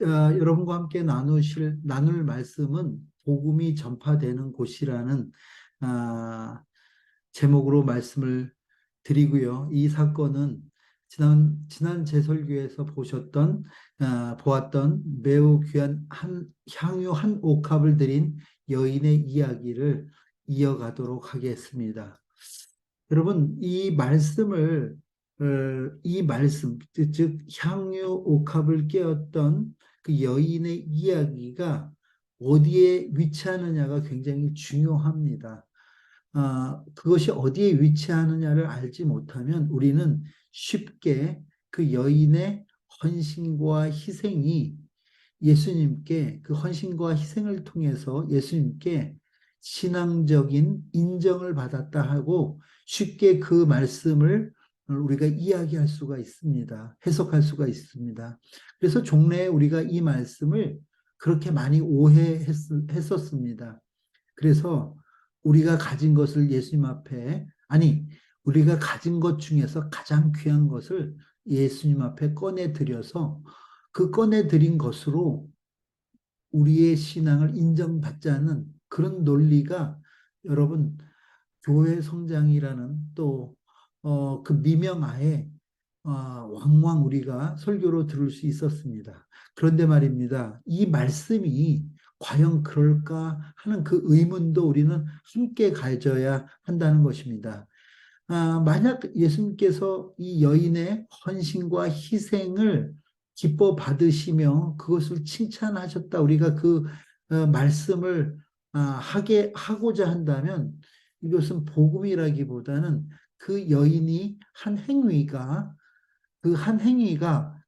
여러분과 함께 나눌 말씀은 복음이 전파되는 곳이라는 아, 제목으로 말씀을 드리고요. 이 사건은 지난 제설교에서 보았던 매우 귀한 향유 한 옥합을 드린 여인의 이야기를 이어가도록 하겠습니다. 여러분, 이 말씀, 즉 향유 옥합을 깨었던 그 여인의 이야기가 어디에 위치하느냐가 굉장히 중요합니다. 그것이 어디에 위치하느냐를 알지 못하면 우리는 쉽게 그 여인의 헌신과 희생이 예수님께, 그 헌신과 희생을 통해서 예수님께 신앙적인 인정을 받았다 하고 쉽게 그 말씀을 우리가 이야기할 수가 있습니다. 해석할 수가 있습니다. 그래서 종래에 우리가 이 말씀을 그렇게 많이 오해했었습니다. 그래서 우리가 가진 것을 예수님 앞에, 우리가 가진 것 중에서 가장 귀한 것을 예수님 앞에 꺼내드려서 그 꺼내드린 것으로 우리의 신앙을 인정받자는 그런 논리가, 여러분, 교회 성장이라는 또 그 미명하에 왕왕 우리가 설교로 들을 수 있었습니다. 그런데 말입니다. 이 말씀이 과연 그럴까 하는 그 의문도 우리는 함께 가져야 한다는 것입니다. 만약 예수님께서 이 여인의 헌신과 희생을 기뻐 받으시며 그것을 칭찬하셨다, 우리가 그 말씀을 하고자 한다면 이것은 복음이라기보다는 그 여인이 한 행위가,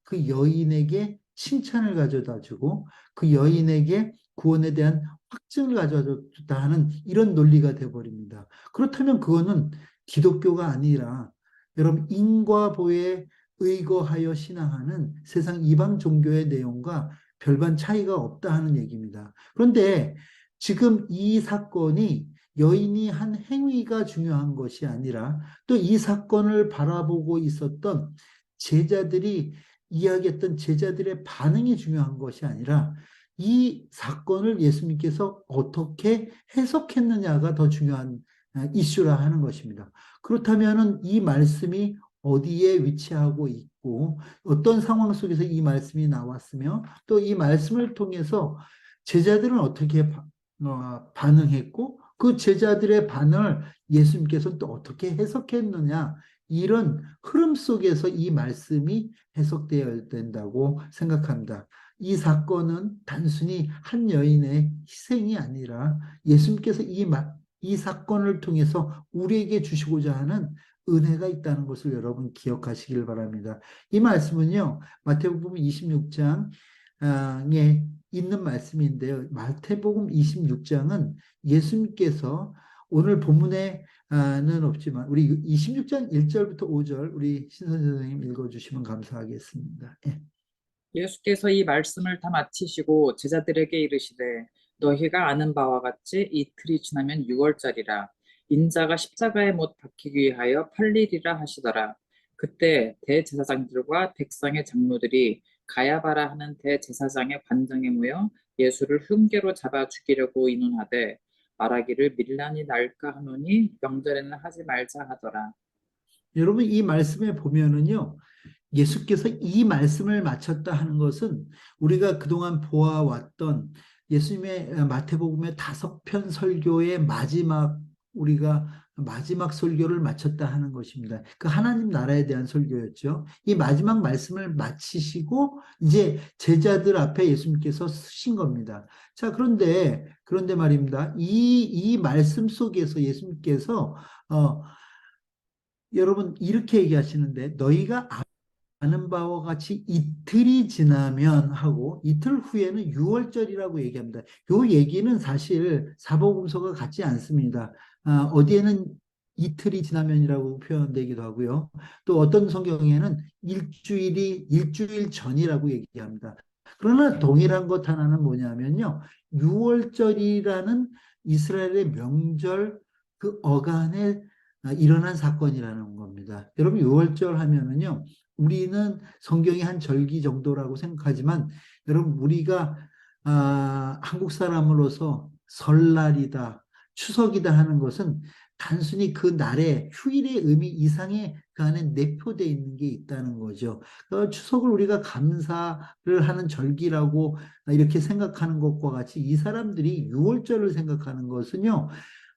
그 여인에게 칭찬을 가져다 주고 그 여인에게 구원에 대한 확증을 가져다 하는 이런 논리가 되어버립니다. 그렇다면 그거는 기독교가 아니라, 여러분, 인과 보에 의거하여 신앙하는 세상 이방 종교의 내용과 별반 차이가 없다 하는 얘기입니다. 그런데 지금 이 사건이 여인이 한 행위가 중요한 것이 아니라 또 이 사건을 바라보고 있었던 제자들이 이야기했던 제자들의 반응이 중요한 것이 아니라 이 사건을 예수님께서 어떻게 해석했느냐가 더 중요한 이슈라 하는 것입니다. 그렇다면 이 말씀이 어디에 위치하고 있고 어떤 상황 속에서 이 말씀이 나왔으며 또 이 말씀을 통해서 제자들은 어떻게 반응했고 그 제자들의 반응을 예수님께서 또 어떻게 해석했느냐, 이런 흐름 속에서 이 말씀이 해석되어야 된다고 생각합니다. 이 사건은 단순히 한 여인의 희생이 아니라 예수님께서 이 사건을 통해서 우리에게 주시고자 하는 은혜가 있다는 것을 여러분 기억하시길 바랍니다. 이 말씀은요, 마태복음 26장에 있는 말씀인데요. 마태복음 26장은 예수님께서 오늘 본문에는 없지만 우리 26장 1절부터 5절 우리 신선 선생님 읽어주시면 감사하겠습니다. 예. 예수께서 이 말씀을 다 마치시고 제자들에게 이르시되 너희가 아는 바와 같이 이틀이 지나면 유월절이라 인자가 십자가에 못 박히기 위하여 팔리리라 하시더라. 그때 대제사장들과 백성의 장로들이 가야바라 하는 대제사장의 관정에 모여 예수를 흉계로 잡아 죽이려고 의논하되 말하기를 밀란이 날까 하노니 명절에는 하지 말자 하더라. 여러분, 이 말씀에 보면은요, 예수께서 이 말씀을 마쳤다 하는 것은 우리가 그동안 보아왔던 예수님의 마태복음의 5편 설교의 우리가 마지막 설교를 마쳤다 하는 것입니다. 그 하나님 나라에 대한 설교였죠. 이 마지막 말씀을 마치시고 이제 제자들 앞에 예수님께서 쓰신 겁니다. 자, 그런데 말입니다. 이 말씀 속에서 예수님께서 여러분 이렇게 얘기하시는데, 너희가 아는 바와 같이 이틀이 지나면 하고 이틀 후에는 유월절이라고 얘기합니다. 이 얘기는 사실 사복음서가 같지 않습니다. 어디에는 이틀이 지나면이라고 표현되기도 하고요. 또 어떤 성경에는 일주일 전이라고 얘기합니다. 그러나 동일한 것 하나는 뭐냐면요, 유월절이라는 이스라엘의 명절 그 어간에 일어난 사건이라는 겁니다. 여러분, 유월절 하면은요, 우리는 성경의 한 절기 정도라고 생각하지만 여러분 우리가 한국 사람으로서 설날이다, 추석이다 하는 것은 단순히 그 날의 휴일의 의미 이상의 그 안에 내포되어 있는 게 있다는 거죠. 추석을 우리가 감사를 하는 절기라고 이렇게 생각하는 것과 같이 이 사람들이 유월절을 생각하는 것은요,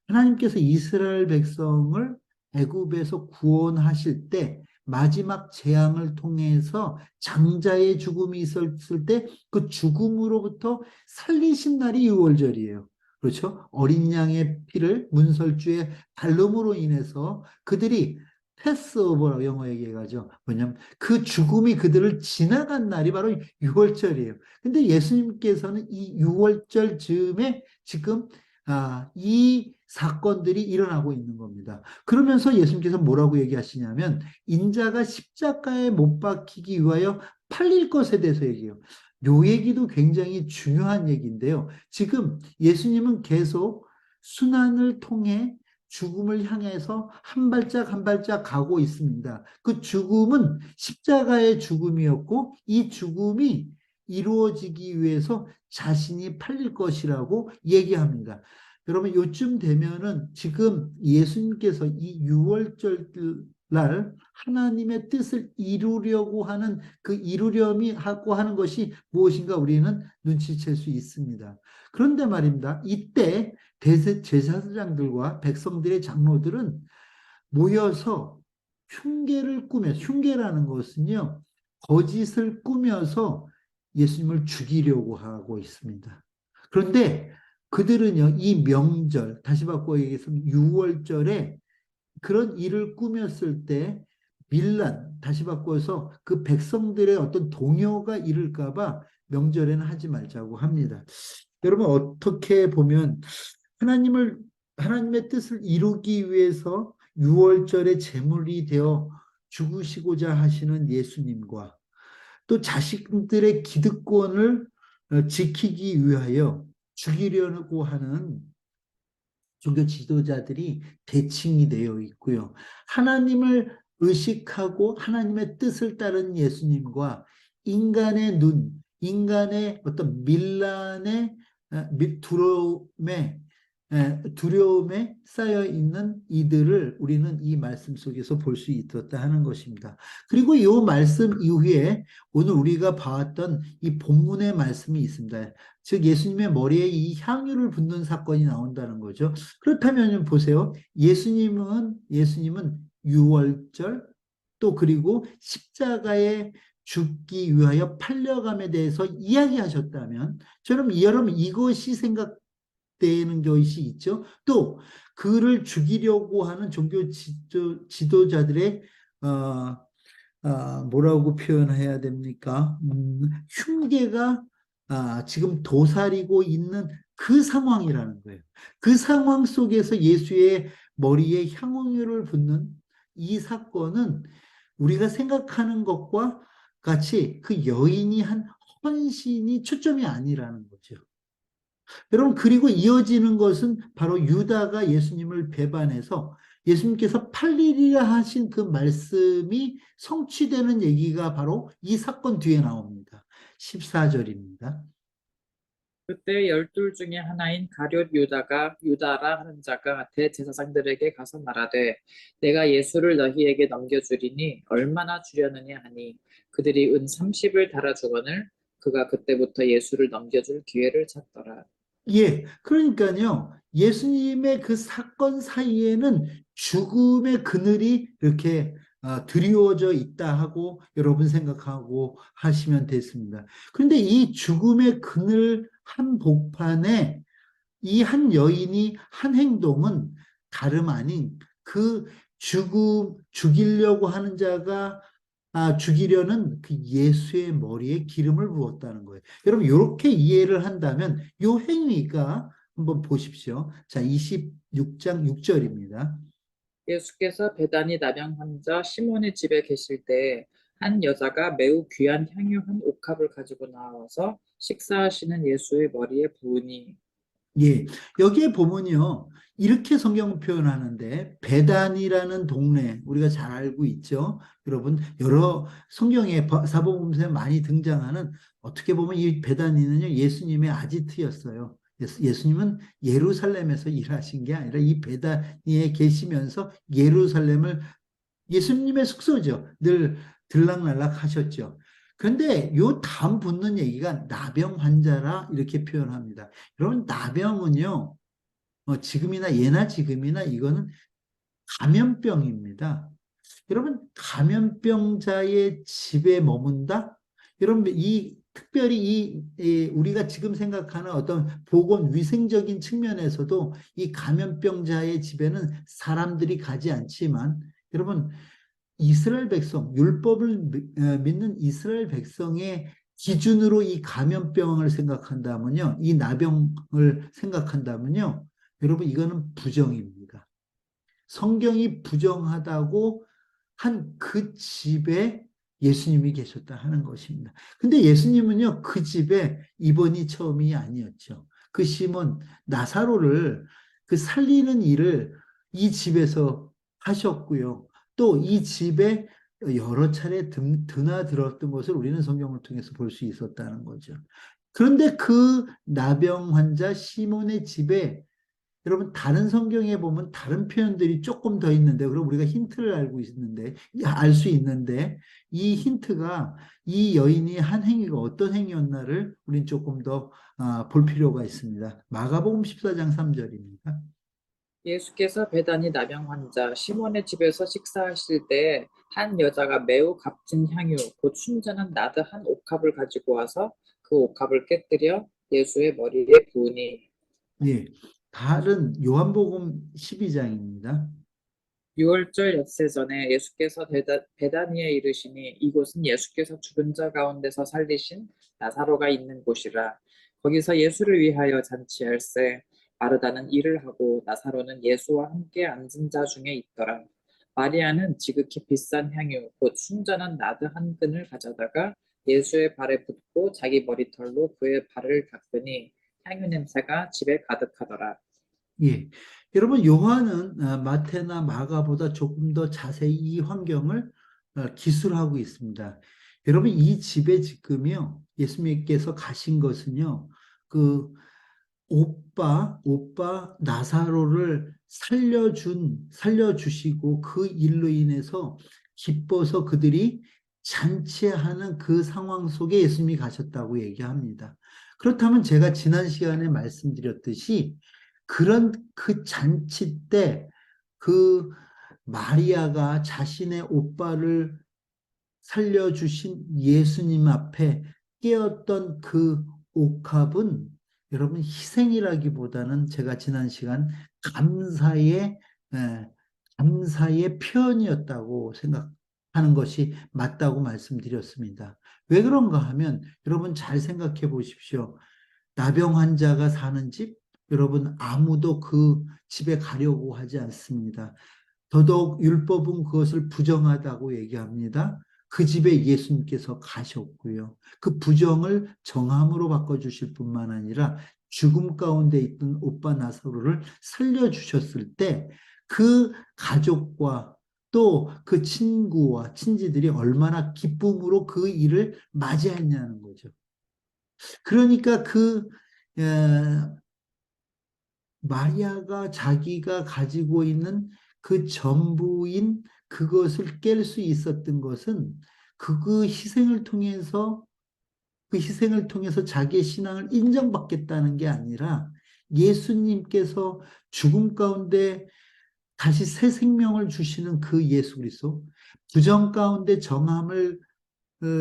하나님께서 이스라엘 백성을 애굽에서 구원하실 때 마지막 재앙을 통해서 장자의 죽음이 있었을 때 그 죽음으로부터 살리신 날이 유월절이에요. 그렇죠? 어린 양의 피를 문설주에 발름으로 인해서 그들이 패스오버라고 영어 얘기해가죠. 뭐냐면 그 죽음이 그들을 지나간 날이 바로 유월절이에요. 근데 예수님께서는 이 유월절 즈음에 지금 이 사건들이 일어나고 있는 겁니다. 그러면서 예수님께서 뭐라고 얘기하시냐면 인자가 십자가에 못 박히기 위하여 팔릴 것에 대해서 얘기해요. 요 얘기도 굉장히 중요한 얘기인데요. 지금 예수님은 계속 순환을 통해 죽음을 향해서 한 발짝 한 발짝 가고 있습니다. 그 죽음은 십자가의 죽음이었고 이 죽음이 이루어지기 위해서 자신이 팔릴 것이라고 얘기합니다. 여러분 요쯤 되면은 지금 예수님께서 이 유월절 날 하나님의 뜻을 이루려고 하는 그 이루려미 하고 하는 것이 무엇인가 우리는 눈치챌 수 있습니다. 그런데 말입니다. 이때 제사장들과 백성들의 장로들은 모여서 흉계라는 것은요, 거짓을 꾸며서 예수님을 죽이려고 하고 있습니다. 그런데 그들은요, 이 명절, 다시 바꿔 얘기해서 유월절에 그런 일을 꾸몄을 때 다시 바꿔서 그 백성들의 어떤 동요가 이를까봐 명절에는 하지 말자고 합니다. 여러분, 어떻게 보면 하나님의 뜻을 이루기 위해서 유월절의 제물이 되어 죽으시고자 하시는 예수님과 또 자신들의 기득권을 지키기 위하여 죽이려고 하는 종교 지도자들이 대칭이 되어 있고요. 하나님을 의식하고 하나님의 뜻을 따른 예수님과 인간의 인간의 어떤 밀란의 두려움에 쌓여 있는 이들을 우리는 이 말씀 속에서 볼 수 있었다 하는 것입니다. 그리고 이 말씀 이후에 오늘 우리가 봐왔던 이 본문의 말씀이 있습니다. 즉 예수님의 머리에 이 향유를 붓는 사건이 나온다는 거죠. 그렇다면 보세요. 예수님은 유월절 또 그리고 십자가에 죽기 위하여 팔려감에 대해서 이야기하셨다면 여러분 이것이 생각되는 것이 있죠. 또 그를 죽이려고 하는 종교 지도자들의 뭐라고 표현해야 됩니까? 흉계가 지금 도사리고 있는 그 상황이라는 거예요. 그 상황 속에서 예수의 머리에 향응유를 붓는 이 사건은 우리가 생각하는 것과 같이 그 여인이 한 헌신이 초점이 아니라는 거죠. 여러분, 그리고 이어지는 것은 바로 유다가 예수님을 배반해서 예수님께서 팔리리라 하신 그 말씀이 성취되는 얘기가 바로 이 사건 뒤에 나옵니다. 14절입니다. 그때 열둘 중에 하나인 가룟 유다라 하는 자가 대제사장들에게 가서 말하되 내가 예수를 너희에게 넘겨주리니 얼마나 주려느냐 하니 그들이 은 30을 달아주거늘 그가 그때부터 예수를 넘겨줄 기회를 찾더라. 예, 그러니까요, 예수님의 그 사건 사이에는 죽음의 그늘이 이렇게 드리워져 있다 하고 여러분 생각하고 하시면 됐습니다. 그런데 이 죽음의 그늘 한복판에 이 한 여인이 한 행동은 다름 아닌 그 죽이려고 하는 자가 죽이려는 그 예수의 머리에 기름을 부었다는 거예요. 여러분, 이렇게 이해를 한다면 이 행위가 한번 보십시오. 자, 26장 6절입니다. 예수께서 베다니 나병 환자 시몬의 집에 계실 때 한 여자가 매우 귀한 향유 한 옥합을 가지고 나와서 식사하시는 예수의 머리에 부으니 예, 여기에 보면요. 이렇게 성경 표현하는데, 베단이라는 동네, 우리가 잘 알고 있죠. 여러분, 여러 성경의 사복음서에 많이 등장하는, 어떻게 보면 이 베단이는요, 예수님의 아지트였어요. 예수님은 예루살렘에서 일하신 게 아니라 이 베다니에 계시면서 예루살렘을, 예수님의 숙소죠. 늘 들락날락 하셨죠. 그런데 요 다음 붙는 얘기가 나병 환자라 이렇게 표현합니다. 여러분, 나병은요, 지금이나 예나 지금이나 이거는 감염병입니다. 여러분, 감염병자의 집에 머문다? 여러분, 특별히 우리가 지금 생각하는 어떤 보건 위생적인 측면에서도 이 감염병자의 집에는 사람들이 가지 않지만, 여러분, 이스라엘 백성, 율법을 믿는 이스라엘 백성의 기준으로 이 감염병을 생각한다면요, 이 나병을 생각한다면요, 여러분, 이거는 부정입니다. 성경이 부정하다고 한 그 집에 예수님이 계셨다 하는 것입니다. 근데 예수님은요, 그 집에 이번이 처음이 아니었죠. 그 시몬 나사로를 그 살리는 일을 이 집에서 하셨고요. 또 이 집에 여러 차례 드나들었던 것을 우리는 성경을 통해서 볼 수 있었다는 거죠. 그런데 그 나병 환자 시몬의 집에, 여러분, 다른 성경에 보면 다른 표현들이 조금 더 있는데, 그럼 우리가 힌트를 알 수 있는데, 이 힌트가 이 여인이 한 행위가 어떤 행위였나를 우린 조금 더 볼 필요가 있습니다. 마가복음 14장 3절입니다. 예수께서 베다니 나병 환자 시몬의 집에서 식사하실 때 한 여자가 매우 값진 향유 곧 순전한 나드 한 옥합을 가지고 와서 그 옥합을 깨뜨려 예수의 머리에 부으니. 예, 다른 요한복음 12장입니다. 유월절 엿새 전에 예수께서 베다니에 이르시니 이곳은 예수께서 죽은 자 가운데서 살리신 나사로가 있는 곳이라. 거기서 예수를 위하여 잔치할세. 마르다는 일을 하고 나사로는 예수와 함께 앉은 자 중에 있더라. 마리아는 지극히 비싼 향유 곧 순전한 나드 한 근을 가져다가 예수의 발에 붓고 자기 머리털로 그의 발을 닦으니 향유 냄새가 집에 가득하더라. 예. 여러분, 요한은 마태나 마가보다 조금 더 자세히 이 환경을 기술하고 있습니다. 여러분, 이 집에 지금요, 예수님께서 가신 것은요, 그 오빠 나사로를 살려주시고 그 일로 인해서 기뻐서 그들이 잔치하는 그 상황 속에 예수님이 가셨다고 얘기합니다. 그렇다면 제가 지난 시간에 말씀드렸듯이 그런 그 잔치 때 그 마리아가 자신의 오빠를 살려주신 예수님 앞에 깨었던 그 옥합은, 여러분, 희생이라기보다는 제가 지난 시간 감사의 예, 감사의 표현이었다고 생각하는 것이 맞다고 말씀드렸습니다. 왜 그런가 하면, 여러분 잘 생각해 보십시오. 나병 환자가 사는 집, 여러분, 아무도 그 집에 가려고 하지 않습니다. 더더욱 율법은 그것을 부정하다고 얘기합니다. 그 집에 예수님께서 가셨고요. 그 부정을 정함으로 바꿔주실 뿐만 아니라 죽음 가운데 있던 오빠 나사로를 살려주셨을 때 그 가족과 또 그 친구와 친지들이 얼마나 기쁨으로 그 일을 맞이했냐는 거죠. 그러니까 마리아가 자기가 가지고 있는 그 전부인 그것을 깰 수 있었던 것은 그 희생을 통해서 자기의 신앙을 인정받겠다는 게 아니라 예수님께서 죽음 가운데 다시 새 생명을 주시는 그 예수 그리스도, 부정 가운데 정함을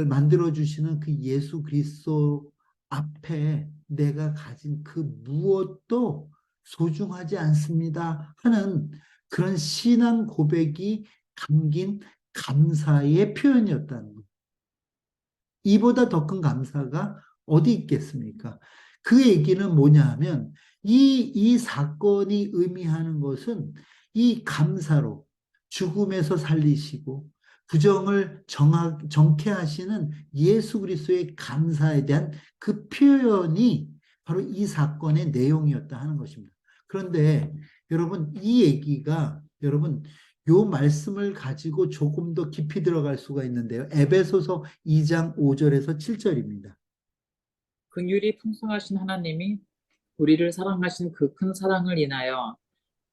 만들어 주시는 그 예수 그리스도 앞에 내가 가진 그 무엇도 소중하지 않습니다 하는 그런 신앙 고백이 담긴 감사의 표현이었다는 것. 이보다 더 큰 감사가 어디 있겠습니까? 그 얘기는 뭐냐 하면 이 사건이 의미하는 것은 이 감사로 죽음에서 살리시고 부정을 정케 하시는 예수 그리스도의 감사에 대한 그 표현이 바로 이 사건의 내용이었다 하는 것입니다. 그런데 여러분, 이 얘기가 여러분 요 말씀을 가지고 조금 더 깊이 들어갈 수가 있는데요. 에베소서 2장 5절에서 7절입니다. 긍휼이 풍성하신 하나님이 우리를 사랑하신 그 큰 사랑을 인하여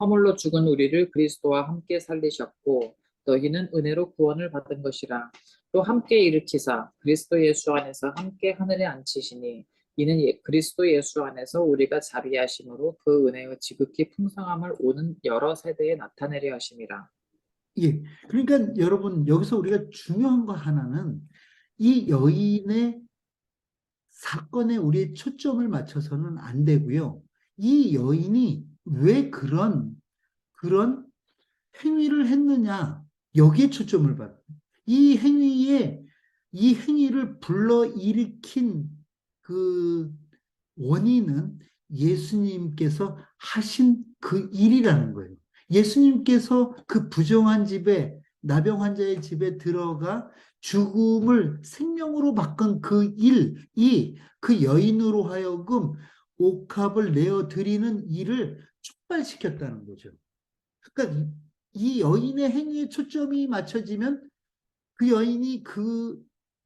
허물로 죽은 우리를 그리스도와 함께 살리셨고 너희는 은혜로 구원을 받은 것이라. 또 함께 일으키사 그리스도 예수 안에서 함께 하늘에 앉히시니 이는 그리스도 예수 안에서 우리가 자비하심으로 그 은혜의 지극히 풍성함을 오는 여러 세대에 나타내려 하심이라. 예. 그러니까 여러분, 여기서 우리가 중요한 거 하나는 이 여인의 사건에 우리의 초점을 맞춰서는 안 되고요. 이 여인이 왜 그런 행위를 했느냐, 여기에 초점을 봐요. 이 이 행위를 불러일으킨 그 원인은 예수님께서 하신 그 일이라는 거예요. 예수님께서 그 부정한 집에, 나병 환자의 집에 들어가 죽음을 생명으로 바꾼 그 일이 그 여인으로 하여금 옥합을 내어 드리는 일을 촉발시켰다는 거죠. 그러니까 이 여인의 행위에 초점이 맞춰지면 그 여인이 그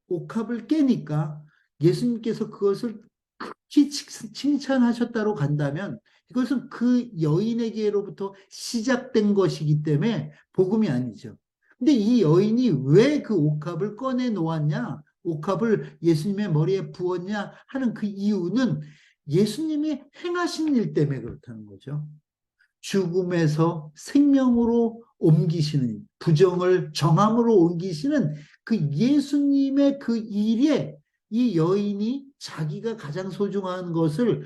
옥합을 깨니까 예수님께서 그것을 극히 칭찬하셨다로 간다면 이것은 그 여인에게로부터 시작된 것이기 때문에 복음이 아니죠. 근데 이 여인이 왜 그 옥합을 꺼내 놓았냐, 옥합을 예수님의 머리에 부었냐 하는 그 이유는 예수님이 행하신 일 때문에 그렇다는 거죠. 죽음에서 생명으로 옮기시는, 부정을 정함으로 옮기시는 그 예수님의 그 일에 이 여인이 자기가 가장 소중한 것을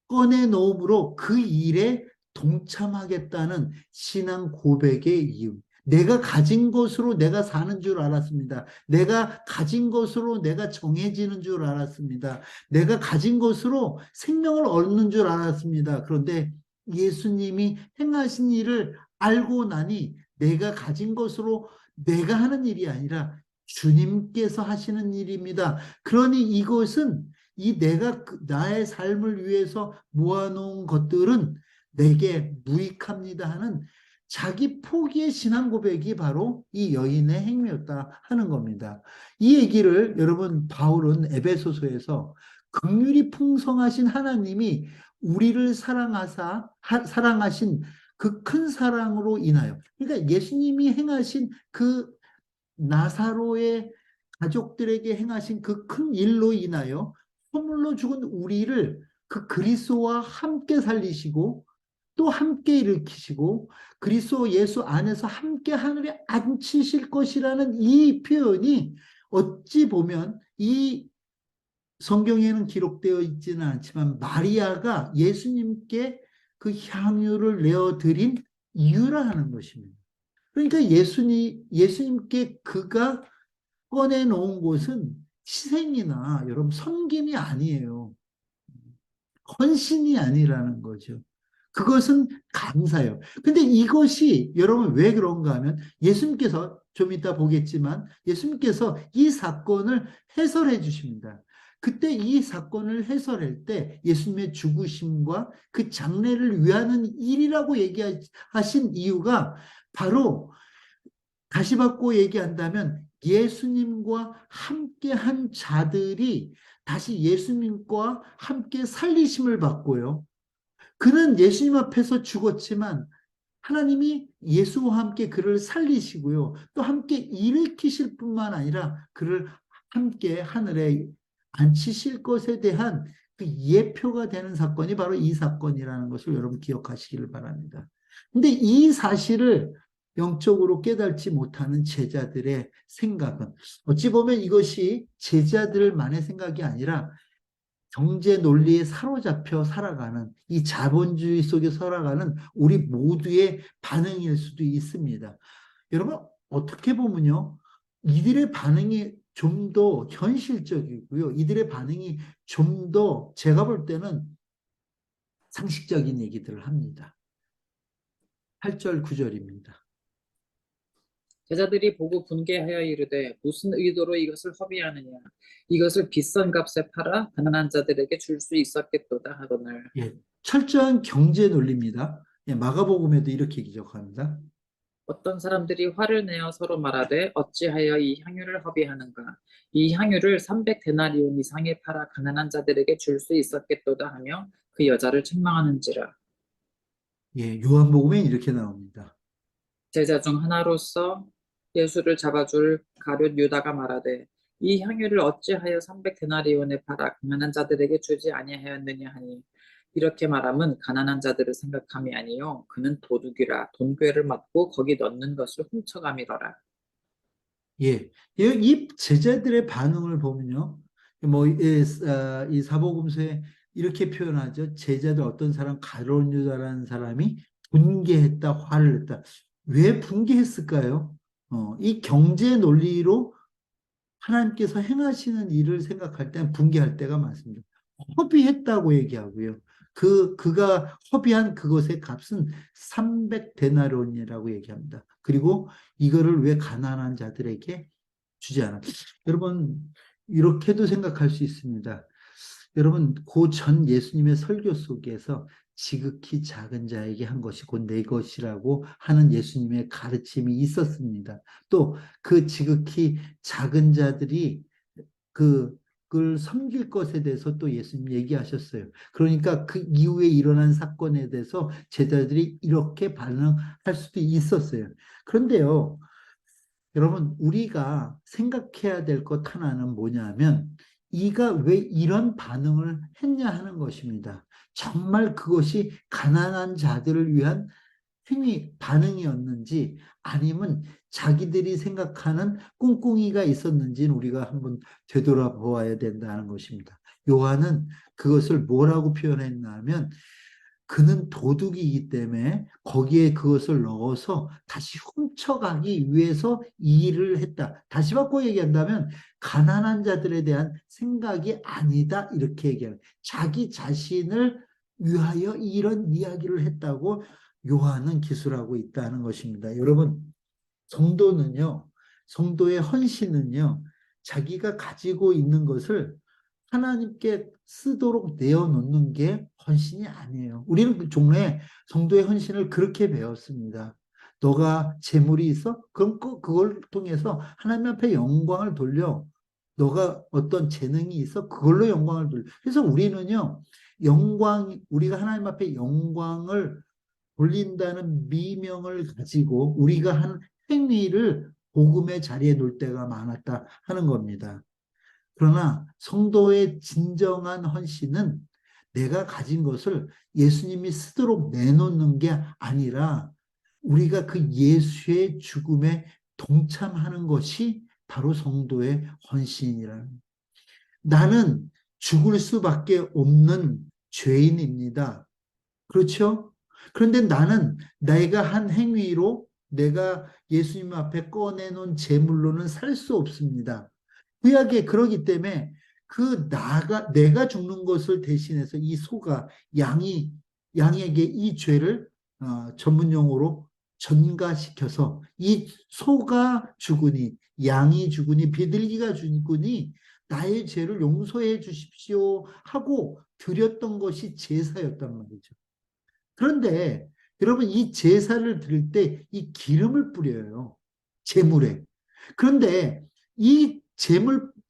꺼내놓음으로 그 일에 동참하겠다는 신앙 고백의 이유. 내가 가진 것으로 내가 사는 줄 알았습니다. 내가 가진 것으로 내가 정해지는 줄 알았습니다. 내가 가진 것으로 생명을 얻는 줄 알았습니다. 그런데 예수님이 행하신 일을 알고 나니 내가 가진 것으로 내가 하는 일이 아니라 주님께서 하시는 일입니다. 그러니 이것은 이 내가 나의 삶을 위해서 모아놓은 것들은 내게 무익합니다 하는 자기 포기의 신앙 고백이 바로 이 여인의 행위였다 하는 겁니다. 이 얘기를 여러분 바울은 에베소서에서 긍휼이 풍성하신 하나님이 우리를 사랑하신 그 큰 사랑으로 인하여, 그러니까 예수님이 행하신 그 나사로의 가족들에게 행하신 그 큰 일로 인하여 허물로 죽은 우리를 그 그리스도와 함께 살리시고 또 함께 일으키시고 그리스도 예수 안에서 함께 하늘에 앉히실 것이라는 이 표현이 어찌 보면 이 성경에는 기록되어 있지는 않지만 마리아가 예수님께 그 향유를 내어드린 이유라 하는 것입니다. 그러니까 예수님께 그가 꺼내놓은 것은 희생이나 여러분 섬김이 아니에요. 헌신이 아니라는 거죠. 그것은 감사예요. 근데 이것이 여러분 왜 그런가 하면 예수님께서 좀 이따 보겠지만 예수님께서 이 사건을 해설해 주십니다. 그때 이 사건을 해설할 때 예수님의 죽으심과 그 장례를 위하는 일이라고 얘기하신 이유가 바로 다시 바꿔 얘기한다면 예수님과 함께한 자들이 다시 예수님과 함께 살리심을 받고요. 그는 예수님 앞에서 죽었지만 하나님이 예수와 함께 그를 살리시고요. 또 함께 일으키실 뿐만 아니라 그를 함께 하늘에 앉히실 것에 대한 그 예표가 되는 사건이 바로 이 사건이라는 것을 여러분 기억하시기를 바랍니다. 근데 이 사실을 영적으로 깨닫지 못하는 제자들의 생각은 어찌 보면 이것이 제자들만의 생각이 아니라 경제 논리에 사로잡혀 살아가는 이 자본주의 속에 살아가는 우리 모두의 반응일 수도 있습니다. 여러분 어떻게 보면요. 이들의 반응이 좀 더 현실적이고요. 이들의 반응이 좀 더 제가 볼 때는 상식적인 얘기들을 합니다. 8절 9절입니다. 제자들이 보고 분개하여 이르되 무슨 의도로 이것을 허비하느냐 이것을 비싼 값에 팔아 가난한 자들에게 줄 수 있었겠도다 하거늘. 예, 철저한 경제 논리입니다. 예, 마가복음에도 이렇게 기록합니다. 어떤 사람들이 화를 내어 서로 말하되 어찌하여 이 향유를 허비하는가 이 향유를 300데나리온 이상에 팔아 가난한 자들에게 줄 수 있었겠도다 하며 그 여자를 책망하는지라. 예, 요한복음에 이렇게 나옵니다. 제자 중 하나로서 예수를 잡아줄 가룟 유다가 말하되 이 향유를 어찌하여 300데나리온에 팔아 가난한 자들에게 주지 아니하였느냐 하니 이렇게 말함은 가난한 자들을 생각함이 아니요 그는 도둑이라 돈괴를 맞고 거기 넣는 것을 훔쳐감이더라. 예, 이 제자들의 반응을 보면요, 뭐, 이 사복음서에 이렇게 표현하죠. 제자들 어떤 사람, 가룟 유다라는 사람이 분개했다, 화를 냈다. 왜 분개했을까요? 이 경제 논리로 하나님께서 행하시는 일을 생각할 때는 분개할 때가 많습니다. 허비했다고 얘기하고요. 그가 허비한 그것의 값은 300데나리온이라고 얘기합니다. 그리고 이거를 왜 가난한 자들에게 주지 않아? 여러분, 이렇게도 생각할 수 있습니다. 여러분, 그 전 예수님의 설교 속에서 지극히 작은 자에게 한 것이 곧 내 것이라고 하는 예수님의 가르침이 있었습니다. 또 그 지극히 작은 자들이 그걸 섬길 것에 대해서 또 예수님 얘기하셨어요. 그러니까 그 이후에 일어난 사건에 대해서 제자들이 이렇게 반응할 수도 있었어요. 그런데요, 여러분, 우리가 생각해야 될 것 하나는 뭐냐면, 이가 왜 이런 반응을 했냐 하는 것입니다. 정말 그것이 가난한 자들을 위한 반응이었는지, 아니면 자기들이 생각하는 꿍꿍이가 있었는지는 우리가 한번 되돌아보아야 된다는 것입니다. 요한은 그것을 뭐라고 표현했냐면, 그는 도둑이기 때문에 거기에 그것을 넣어서 다시 훔쳐가기 위해서 이 일을 했다. 다시 바꿔 얘기한다면 가난한 자들에 대한 생각이 아니다. 이렇게 얘기해요. 자기 자신을 위하여 이런 이야기를 했다고 요한은 기술하고 있다는 것입니다. 여러분, 성도는요, 성도의 헌신은요, 자기가 가지고 있는 것을 하나님께 쓰도록 내어놓는 게 헌신이 아니에요. 우리는 그 종래 성도의 헌신을 그렇게 배웠습니다. 너가 재물이 있어? 그럼 그걸 통해서 하나님 앞에 영광을 돌려. 너가 어떤 재능이 있어? 그걸로 영광을 돌려. 그래서 우리는요, 우리가 하나님 앞에 영광을 돌린다는 미명을 가지고 우리가 한 행위를 복음의 자리에 놓을 때가 많았다 하는 겁니다. 그러나 성도의 진정한 헌신은 내가 가진 것을 예수님이 쓰도록 내놓는 게 아니라 우리가 그 예수의 죽음에 동참하는 것이 바로 성도의 헌신이라는. 나는 죽을 수밖에 없는 죄인입니다. 그렇죠? 그런데 나는 내가 한 행위로 내가 예수님 앞에 꺼내놓은 제물로는 살 수 없습니다. 구약에 그러기 때문에 내가 죽는 것을 대신해서 이 소가 양에게 이 죄를 전문 용어로 전가시켜서 이 소가 죽으니 양이 죽으니 비둘기가 죽으니 나의 죄를 용서해 주십시오 하고 드렸던 것이 제사였단 말이죠. 그런데 여러분 이 제사를 드릴 때 이 기름을 뿌려요. 제물에. 그런데 이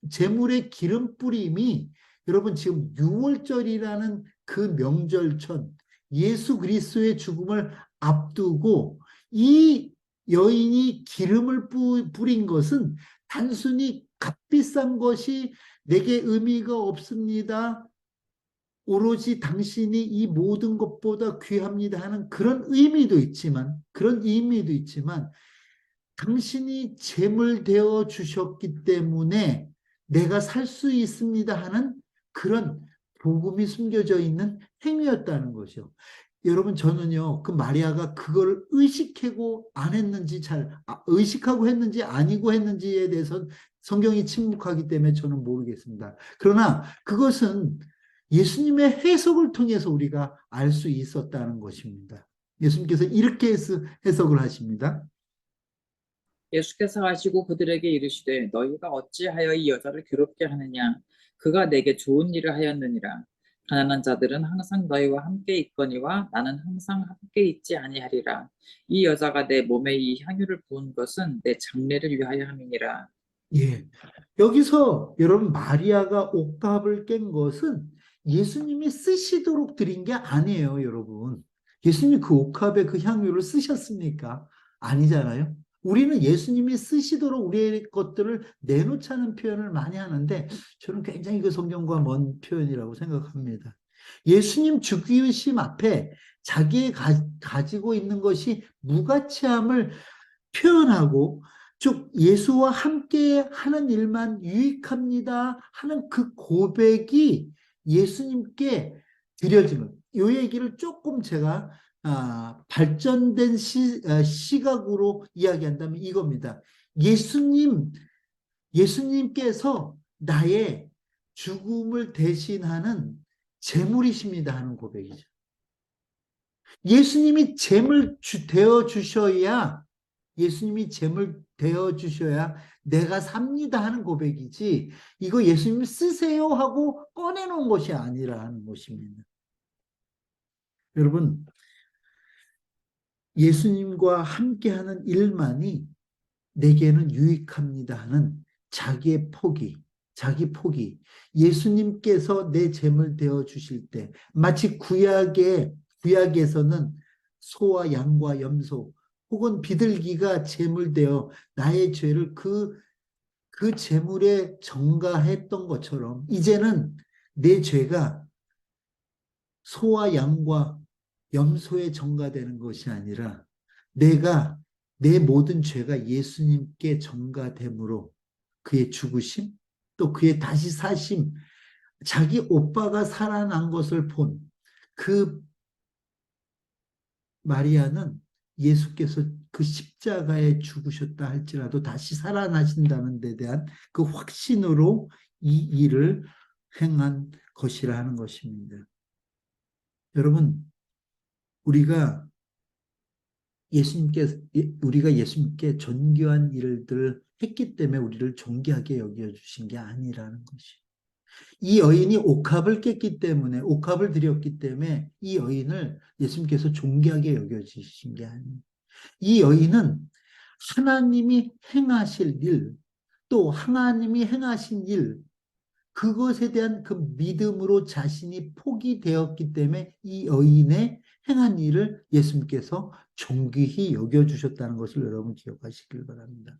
제물의 기름 뿌림이 여러분 지금 6월절이라는 그 명절천 예수 그리스도의 죽음을 앞두고 이 여인이 기름을 뿌린 것은 단순히 값비싼 것이 내게 의미가 없습니다. 오로지 당신이 이 모든 것보다 귀합니다 하는 그런 의미도 있지만 당신이 제물 되어 주셨기 때문에 내가 살 수 있습니다 하는 그런 복음이 숨겨져 있는 행위였다는 것이요. 여러분 저는요 그 마리아가 그걸 의식하고 안 했는지 의식하고 했는지 아니고 했는지에 대해서 성경이 침묵하기 때문에 저는 모르겠습니다. 그러나 그것은 예수님의 해석을 통해서 우리가 알 수 있었다는 것입니다. 예수님께서 이렇게 해석을 하십니다. 예수께서 하시고 그들에게 이르시되 너희가 어찌하여 이 여자를 괴롭게 하느냐 그가 내게 좋은 일을 하였느니라. 가난한 자들은 항상 너희와 함께 있거니와 나는 항상 함께 있지 아니하리라. 이 여자가 내 몸에 이 향유를 부은 것은 내 장례를 위하여 함이니라. 예. 여기서 여러분 마리아가 옥합을 깬 것은 예수님이 쓰시도록 드린 게 아니에요, 여러분. 예수님이 그 옥합에 그 향유를 쓰셨습니까? 아니잖아요. 우리는 예수님이 쓰시도록 우리의 것들을 내놓자는 표현을 많이 하는데 저는 굉장히 그 성경과 먼 표현이라고 생각합니다. 예수님 죽으심 앞에 자기의 가지고 있는 것이 무가치함을 표현하고 즉 예수와 함께 하는 일만 유익합니다 하는 그 고백이 예수님께 드려지는 이 얘기를 조금 제가 발전된 시각으로 이야기한다면 이겁니다. 예수님께서 나의 죽음을 대신하는 제물이십니다 하는 고백이죠. 예수님이 제물 되어 주셔야 예수님이 제물 되어 주셔야 내가 삽니다 하는 고백이지 이거 예수님 쓰세요 하고 꺼내놓은 것이 아니라는 것입니다. 여러분 예수님과 함께하는 일만이 내게는 유익합니다 하는 자기 포기 예수님께서 내 제물 되어 주실 때 마치 구약에서는 소와 양과 염소 혹은 비둘기가 제물되어 나의 죄를 그 제물에 전가했던 것처럼 이제는 내 죄가 소와 양과 염소에 전가되는 것이 아니라 내 모든 죄가 예수님께 전가됨으로 그의 죽으심 또 그의 다시 사심 자기 오빠가 살아난 것을 본 그 마리아는 예수께서 그 십자가에 죽으셨다 할지라도 다시 살아나신다는 데 대한 그 확신으로 이 일을 행한 것이라 하는 것입니다. 여러분, 우리가 예수님께 존귀한 일들을 했기 때문에 우리를 존귀하게 여겨주신 게 아니라는 것이. 이 여인이 옥합을 깼기 때문에, 옥합을 드렸기 때문에 이 여인을 예수님께서 존귀하게 여겨주신 게 아니에요. 이 여인은 하나님이 행하실 일, 또 하나님이 행하신 일, 그것에 대한 그 믿음으로 자신이 포기되었기 때문에 이 여인의 행한 일을 예수님께서 존귀히 여겨주셨다는 것을 여러분 기억하시길 바랍니다.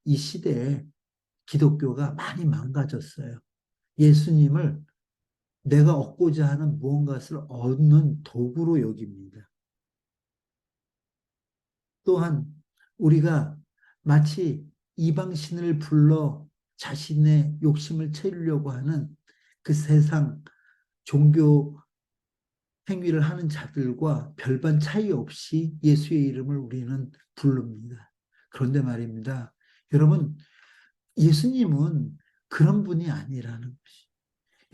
이 시대에 기독교가 많이 망가졌어요. 예수님을 내가 얻고자 하는 무언가를 얻는 도구로 여깁니다. 또한 우리가 마치 이방신을 불러 자신의 욕심을 채우려고 하는 그 세상 종교 행위를 하는 자들과 별반 차이 없이 예수의 이름을 우리는 부릅니다. 그런데 말입니다. 여러분, 예수님은 그런 분이 아니라는 것이.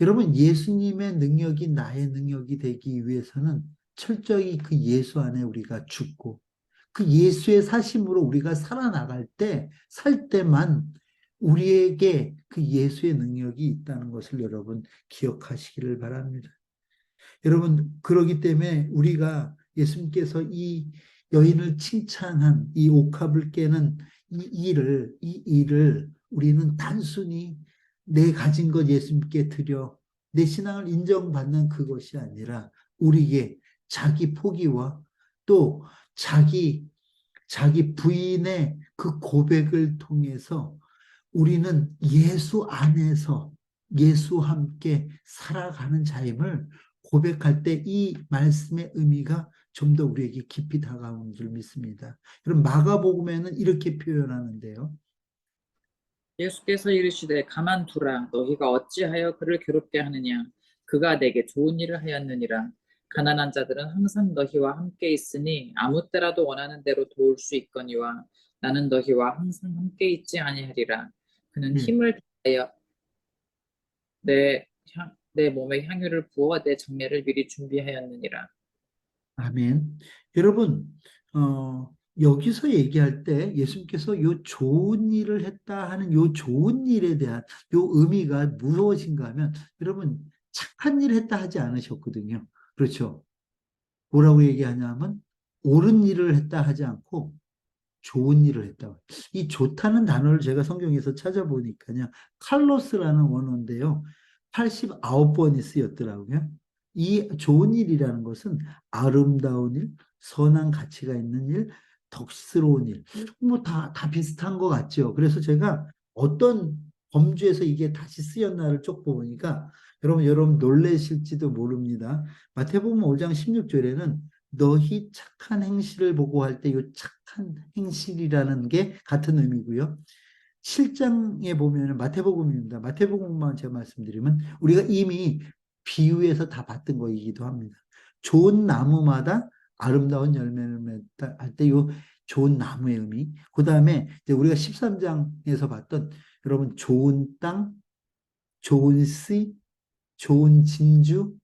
여러분, 예수님의 능력이 나의 능력이 되기 위해서는 철저히 그 예수 안에 우리가 죽고 그 예수의 사심으로 우리가 살아나갈 때, 살 때만 우리에게 그 예수의 능력이 있다는 것을 여러분 기억하시기를 바랍니다. 여러분, 그러기 때문에 우리가 예수님께서 이 여인을 칭찬한 이 옥합을 깨는 이 일을 우리는 단순히 내 가진 것 예수님께 드려 내 신앙을 인정받는 그것이 아니라 우리에게 자기 포기와 또 자기 부인의 그 고백을 통해서 우리는 예수 안에서 예수와 함께 살아가는 자임을 고백할 때 이 말씀의 의미가 좀 더 우리에게 깊이 다가오는 줄 믿습니다. 그럼 마가복음에는 이렇게 표현하는데요. 예수께서 이르시되 가만두라 너희가 어찌하여 그를 괴롭게 하느냐 그가 내게 좋은 일을 하였느니라. 가난한 자들은 항상 너희와 함께 있으니 아무 때라도 원하는 대로 도울 수 있거니와 나는 너희와 항상 함께 있지 아니하리라. 그는 네. 힘을 다하여 내 몸에 향유를 부어 내 장례를 미리 준비하였느니라. 아멘. 여러분, 어, 여기서 얘기할 때 예수님께서 요 좋은 일을 했다 하는 요 좋은 일에 대한 요 의미가 무엇인가 하면 여러분 착한 일을 했다 하지 않으셨거든요. 그렇죠? 뭐라고 얘기하냐면 옳은 일을 했다 하지 않고 좋은 일을 했다. 이 좋다는 단어를 제가 성경에서 찾아보니까요. 칼로스라는 원어인데요. 89번이 쓰였더라고요. 이 좋은 일이라는 것은 아름다운 일, 선한 가치가 있는 일, 덕스러운 일. 뭐 다 비슷한 것 같죠. 그래서 제가 어떤 범주에서 이게 다시 쓰였나를 쭉 보니까 여러분 놀라실지도 모릅니다. 마태복음 5장 16절에는 너희 착한 행실을 보고 할 때 이 착한 행실이라는 게 같은 의미고요. 7장에 보면 마태복음입니다. 마태복음만 제가 말씀드리면 우리가 이미 비유에서 다 봤던 거이기도 합니다. 좋은 나무마다 아름다운 열매를 맺다 할 때 이 좋은 나무의 의미. 그 다음에 우리가 13장에서 봤던 여러분 좋은 땅, 좋은 씨, 좋은 진주,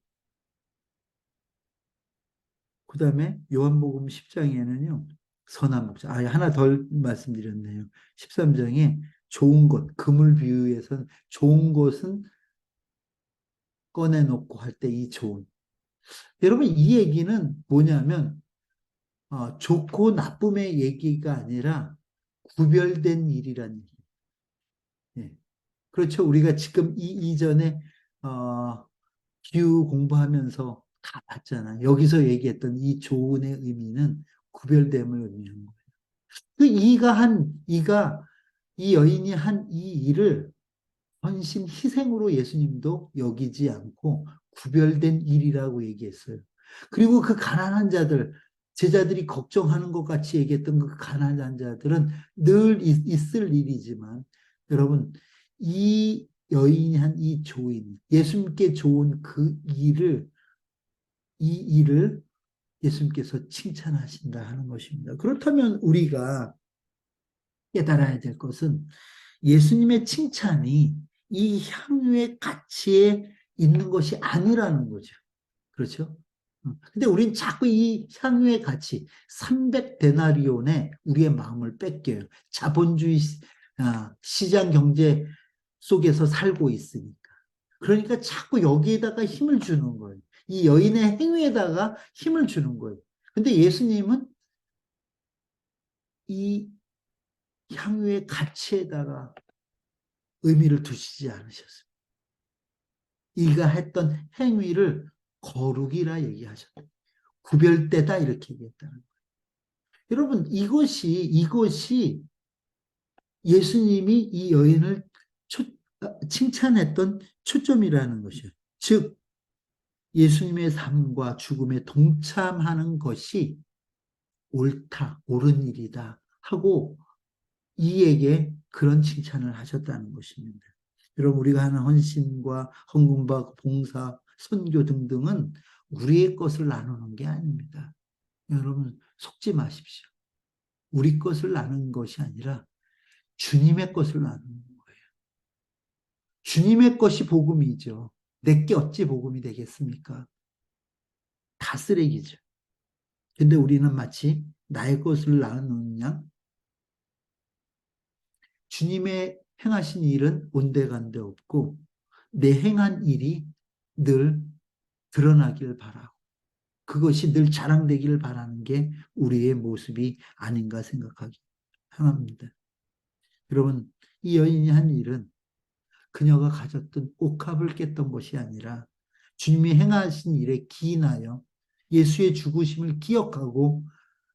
그 다음에 요한복음 10장에는요, 선한 목자. 하나 덜 말씀드렸네요. 13장에 좋은 것, 금을 비유해서 좋은 것은 꺼내놓고 할 때 이 좋은. 여러분, 이 얘기는 뭐냐면, 좋고 나쁨의 얘기가 아니라 구별된 일이란 얘기. 예. 그렇죠. 우리가 지금 이전에, 어, 기후 공부하면서 다 봤잖아요. 여기서 얘기했던 이 좋은의 의미는 구별됨을 의미하는 거예요. 이 여인이 한 이 일을 헌신 희생으로 예수님도 여기지 않고 구별된 일이라고 얘기했어요. 그리고 그 가난한 자들, 제자들이 걱정하는 것 같이 얘기했던 그 가난한 자들은 늘 있을 일이지만 여러분, 이 여인이 한 이 조인, 예수님께 좋은 이 일을 예수님께서 칭찬하신다 하는 것입니다. 그렇다면 우리가 깨달아야 될 것은 예수님의 칭찬이 이 향유의 가치에 있는 것이 아니라는 거죠. 그렇죠? 근데 우린 자꾸 이 향유의 가치, 300데나리온에 우리의 마음을 뺏겨요. 자본주의 시장 경제 속에서 살고 있으니까. 그러니까 자꾸 여기에다가 힘을 주는 거예요. 이 여인의 행위에다가 힘을 주는 거예요. 근데 예수님은 이 향유의 가치에다가 의미를 두시지 않으셨어요. 이가 했던 행위를 거룩이라 얘기하셨다. 구별되다 이렇게 얘기했다는 거예요. 여러분 이것이 예수님이 이 여인을 칭찬했던 초점이라는 것이에요. 즉 예수님의 삶과 죽음에 동참하는 것이 옳다, 옳은 일이다 하고 이에게 그런 칭찬을 하셨다는 것입니다. 여러분 우리가 하는 헌신과 헌금과 봉사, 선교 등등은 우리의 것을 나누는 게 아닙니다. 여러분 속지 마십시오. 우리 것을 나누는 것이 아니라 주님의 것을 나누는 거예요. 주님의 것이 복음이죠. 내게 어찌 복음이 되겠습니까? 다 쓰레기죠. 근데 우리는 마치 나의 것을 나누는 양 주님의 행하신 일은 온데간데 없고 내 행한 일이 늘 드러나길 바라고 그것이 늘 자랑되기를 바라는 게 우리의 모습이 아닌가 생각하기 합니다. 여러분 이 여인이 한 일은 그녀가 가졌던 옥합을 깼던 것이 아니라 주님이 행하신 일에 기인하여 예수의 죽으심을 기억하고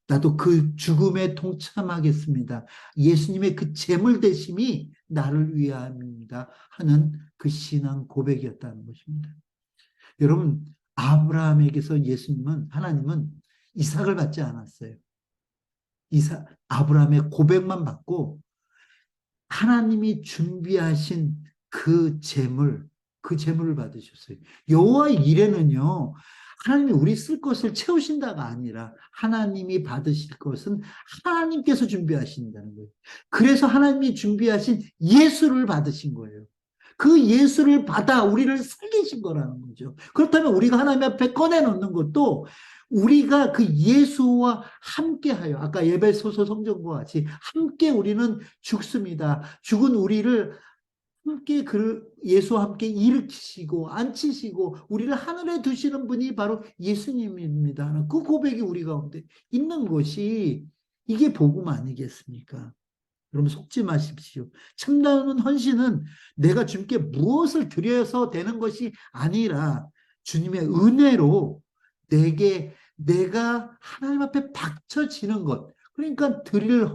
나도 그 죽음에 동참하겠습니다. 예수님의 그 제물 대심이 나를 위함입니다. 하는 그 신앙 고백이었다는 것입니다. 여러분, 아브라함에게서 하나님은 이삭을 받지 않았어요. 아브라함의 고백만 받고 하나님이 준비하신 그 재물을 받으셨어요. 여호와의 일에는요, 하나님이 우리 쓸 것을 채우신다가 아니라 하나님이 받으실 것은 하나님께서 준비하신다는 거예요. 그래서 하나님이 준비하신 예수를 받으신 거예요. 그 예수를 받아 우리를 살리신 거라는 거죠. 그렇다면 우리가 하나님 앞에 꺼내놓는 것도 우리가 그 예수와 함께하여 아까 에베소서 성경과 같이 함께 우리는 죽습니다. 죽은 우리를 함께 예수와 함께 일으키시고 앉히시고 우리를 하늘에 두시는 분이 바로 예수님입니다. 그 고백이 우리 가운데 있는 것이 이게 복음 아니겠습니까? 여러분 속지 마십시오. 참다운 헌신은 내가 주님께 무엇을 드려서 되는 것이 아니라 주님의 은혜로 내가 하나님 앞에 바쳐지는 것. 그러니까 드릴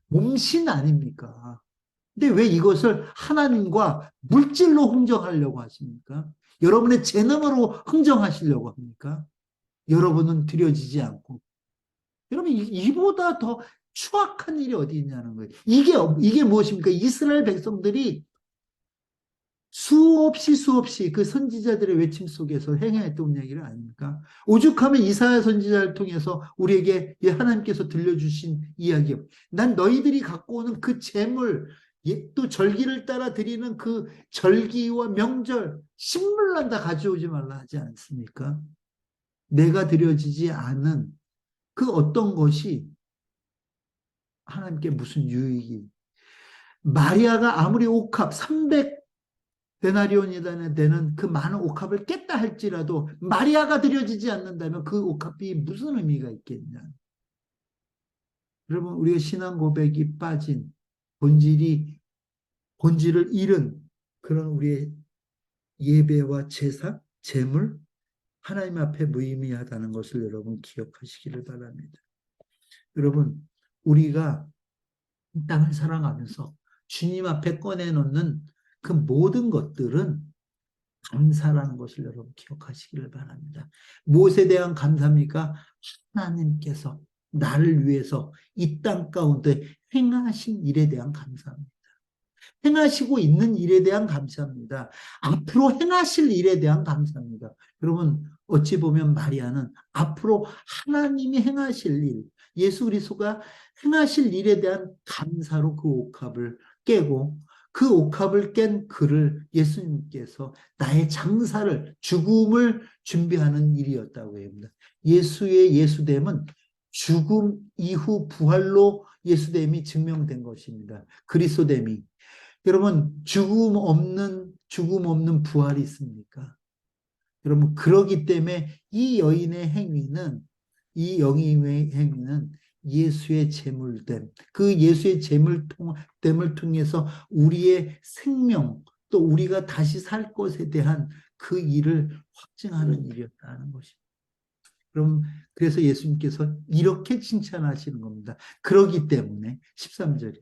몸신 아닙니까? 근데 왜 이것을 하나님과 물질로 흥정하려고 하십니까? 여러분의 재능으로 흥정하시려고 합니까? 여러분은 드려지지 않고. 여러분, 이보다 더 추악한 일이 어디 있냐는 거예요. 이게 무엇입니까? 이스라엘 백성들이 수없이 그 선지자들의 외침 속에서 행해했던 얘기를 아닙니까? 오죽하면 이사야 선지자를 통해서 우리에게 하나님께서 들려주신 이야기예요. 난 너희들이 갖고 오는 그 재물, 또 절기를 따라 드리는 그 절기와 명절, 신물난 다 가져오지 말라 하지 않습니까? 내가 드려지지 않은 그 어떤 것이 하나님께 무슨 유익이. 마리아가 아무리 옥합 300데나리온이나 되는 그 많은 옥합을 깼다 할지라도 마리아가 드려지지 않는다면 그 옥합이 무슨 의미가 있겠냐. 여러분, 우리가 신앙 고백이 빠진 본질을 잃은 그런 우리의 예배와 제사, 제물, 하나님 앞에 무의미하다는 것을 여러분 기억하시기를 바랍니다. 여러분, 우리가 땅을 살아가면서 주님 앞에 꺼내놓는 그 모든 것들은 감사라는 것을 여러분 기억하시기를 바랍니다. 무엇에 대한 감사입니까? 하나님께서 나를 위해서 이 땅 가운데 행하신 일에 대한 감사입니다. 행하시고 있는 일에 대한 감사합니다. 앞으로 행하실 일에 대한 감사합니다. 여러분, 어찌 보면 마리아는 앞으로 하나님이 행하실 일, 예수 그리스도가 행하실 일에 대한 감사로 그 옥합을 깨고 그 옥합을 깬 그를 예수님께서 나의 장사를, 죽음을 준비하는 일이었다고 합니다. 예수의 예수됨은 죽음 이후 부활로 예수됨이 증명된 것입니다. 그리스도됨이. 여러분, 죽음 없는 부활이 있습니까? 여러분, 그러기 때문에 이 여인의 행위는 예수의 제물됨, 그 예수의 제물됨을 통해서 우리의 생명, 또 우리가 다시 살 것에 대한 그 일을 확증하는 일이었다는 것입니다. 그럼, 그래서 예수님께서 이렇게 칭찬하시는 겁니다. 그러기 때문에, 13절에.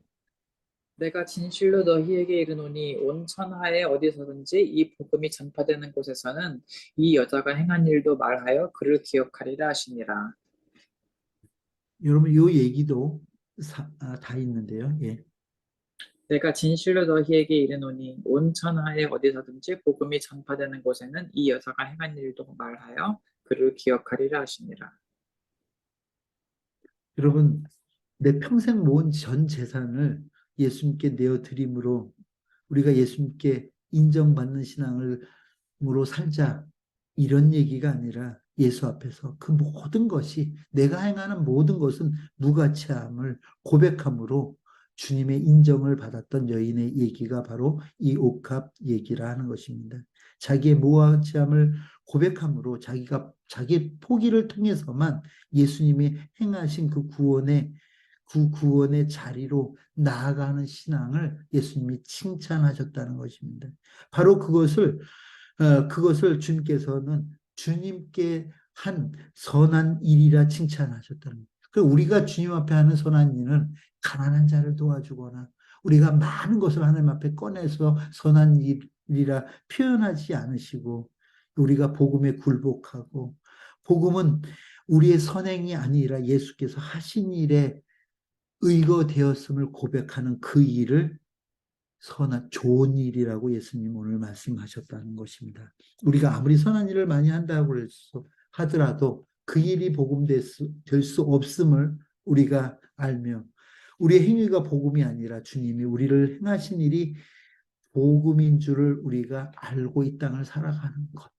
내가 진실로 너희에게 이르노니 온 천하에 어디서든지 이 복음이 전파되는 곳에서는 이 여자가 행한 일도 말하여 그를 기억하리라 하시니라. 여러분, 이 얘기도 다 있는데요. 예. 내가 진실로 너희에게 이르노니 온 천하에 어디서든지 복음이 전파되는 곳에는 이 여자가 행한 일도 말하여 그를 기억하리라 하시니라. 여러분, 내 평생 모은 전 재산을 예수님께 내어드림으로 우리가 예수님께 인정받는 신앙으로 살자. 이런 얘기가 아니라 예수 앞에서 그 모든 것이 내가 행하는 모든 것은 무가치함을 고백함으로 주님의 인정을 받았던 여인의 얘기가 바로 이 옥합 얘기라 하는 것입니다. 자기의 무가치함을 고백함으로 자기 포기를 통해서만 예수님이 행하신 그 구원의 자리로 나아가는 신앙을 예수님이 칭찬하셨다는 것입니다. 바로 그것을 주님께서는 주님께 한 선한 일이라 칭찬하셨다는 거예요. 그러니까 우리가 주님 앞에 하는 선한 일은 가난한 자를 도와주거나 우리가 많은 것을 하나님 앞에 꺼내서 선한 일이라 표현하지 않으시고 우리가 복음에 굴복하고 복음은 우리의 선행이 아니라 예수께서 하신 일에 의거되었음을 고백하는 그 일을 선한 좋은 일이라고 예수님 오늘 말씀하셨다는 것입니다. 우리가 아무리 선한 일을 많이 한다고 하더라도 그 일이 복음될 수 없음을 우리가 알며 우리의 행위가 복음이 아니라 주님이 우리를 행하신 일이 복음인 줄을 우리가 알고 이 땅을 살아가는 것.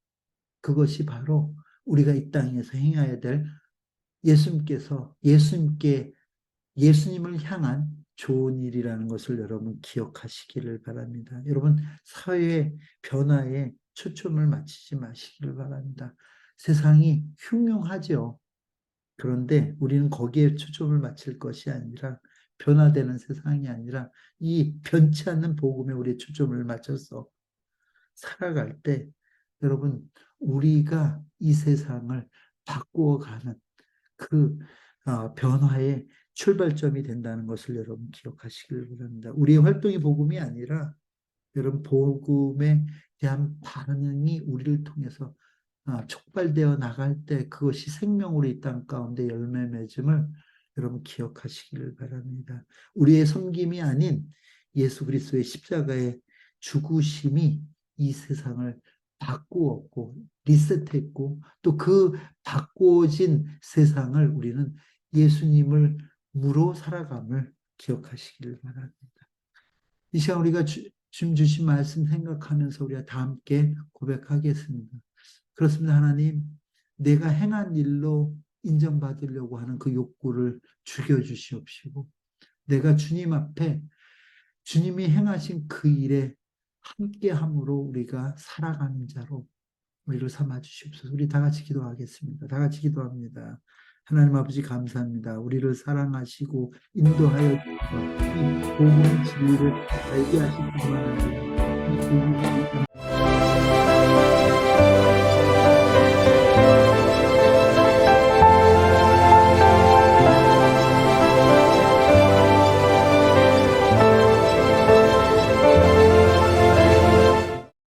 그것이 바로 우리가 이 땅에서 행해야 될 예수님께 예수님을 향한 좋은 일이라는 것을 여러분 기억하시기를 바랍니다. 여러분 사회 변화에 초점을 맞추지 마시기를 바랍니다. 세상이 흉흉하죠. 그런데 우리는 거기에 초점을 맞출 것이 아니라 변화되는 세상이 아니라 이 변치 않는 복음에 우리의 초점을 맞춰서 살아갈 때 여러분 우리가 이 세상을 바꾸어가는 그 변화의 출발점이 된다는 것을 여러분 기억하시길 바랍니다. 우리의 활동이 복음이 아니라 여러분 복음에 대한 반응이 우리를 통해서 촉발되어 나갈 때 그것이 생명으로 이 땅 가운데 열매 맺음을 여러분 기억하시기를 바랍니다. 우리의 섬김이 아닌 예수 그리스도의 십자가의 죽으심이 이 세상을 바꾸었고 리셋했고 또 그 바꾸어진 세상을 우리는 예수님을 무로 살아감을 기억하시기를 바랍니다. 이 시간 우리가 주님 주신 말씀 생각하면서 우리가 다 함께 고백하겠습니다. 그렇습니다. 하나님, 내가 행한 일로 인정받으려고 하는 그 욕구를 죽여주시옵시고 내가 주님 앞에 주님이 행하신 그 일에 함께함으로 우리가 살아가는 자로 우리를 삼아 주시옵소서. 우리 다 같이 기도하겠습니다. 다 같이 기도합니다. 하나님 아버지 감사합니다. 우리를 사랑하시고 인도하여 주셔서 이 복음의 진리를 알게 하신 분만 아니라 이 복음이